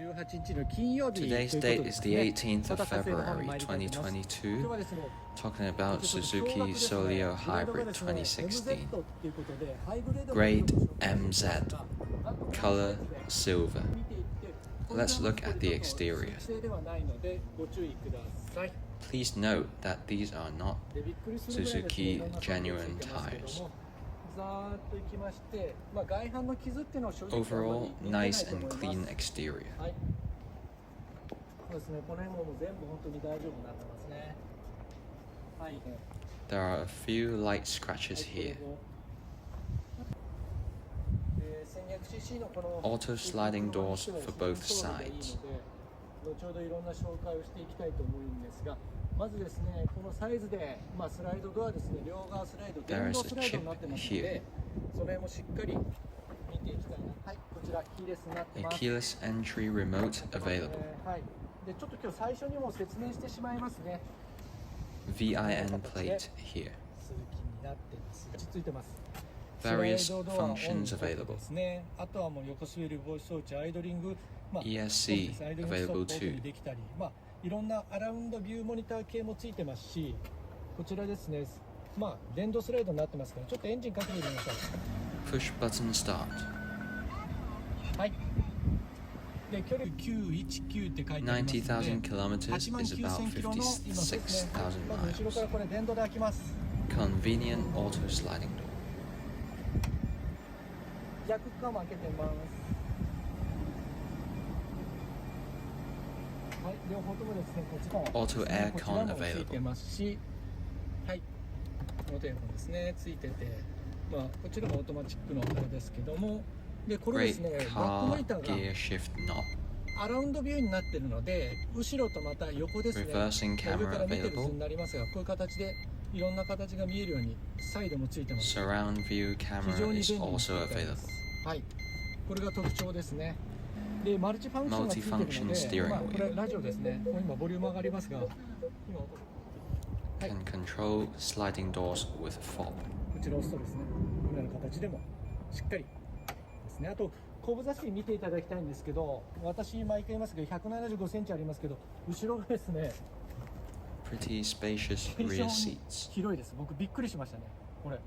Today's date is the 18th of February 2022, talking about Suzuki Solio Hybrid 2016, grade MZ, color silver. Let's look at the exterior. Please note that these are not Suzuki genuine tires. Overall, nice and clean exterior. There are a few light scratches here. Auto sliding doors for both sides. There is a chip here. A keyless entry remote available. VIN plate here. Various functions available. ESC available too. いろんなアラウンドビューモニター系もついてますし、こちらですね、電動スライドになってますから、ちょっとエンジンかけてみましょう。 Push button start. はい。で、距離919って書いてありますので、 90,000 kilometers is about 56,000 後ろからこれ電動で開きます。 Convenient auto sliding door. 逆側も開けてます。 両方ともですね、こっちから Auto aircon available. ついてますし、はい、オートエアコンですね、ついてて、こちらがオートマチックのあれですけども、でこれですね、バックモニターがアラウンドビューになっているので、後ろとまた横ですね、上から見てる図になりますが、こういう形でいろんな形が見えるようにサイドもついてます。 Surround view camera is also available. はい、これが特徴ですね。でマルチファンクションがついてるので、これラジオですね。今ボリューム上がりますが、今音が、Can control sliding doors with fob. こちら押すとですね、このような形でもしっかりですね。あと後部座席見ていただきたいんですけど、私毎回言いますけど175センチありますけど、後ろがですね、Pretty spacious rear seats. 広いです。僕びっくりしましたね。これ後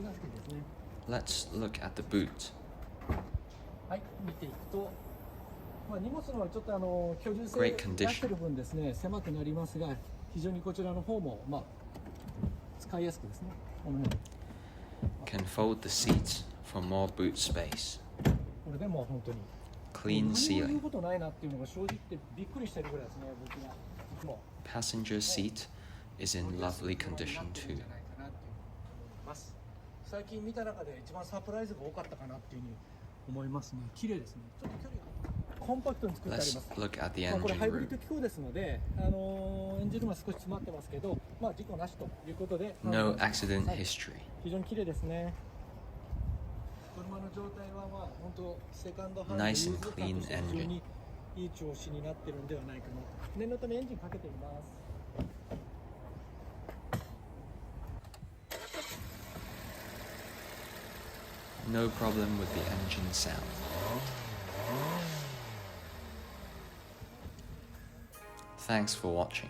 部座席ですね。 Let's look at the boot. はい、見ていくと。荷物のちょっと居住性出してる分ですね、狭くなりますが、非常にこちらの方も使いやすくですね。このように Can fold the seats for more boot space. これでも本当に Clean 何も言う ceiling. ことないなっていうのが正直言ってびっくりしてるぐらいですね、僕は。もう Passenger seat is in lovely condition too. 最近見た中で一番サプライズが多かったかなっていうふうに思いますね。綺麗ですね。ちょっと距離がコンパクトに作ってあります。 Let's look at the これ engine ハイブリッ room. ド機構ですので、エンジンルームは少し詰まってますけど、事故なしということで、 No accident history. 非常に綺麗ですね。車の状態は本当セカンドハンド Nice and clean 非常にいい調子になってるんではないかな。念のためエンジンかけてみます。 No problem with the engine sound. Thanks for watching.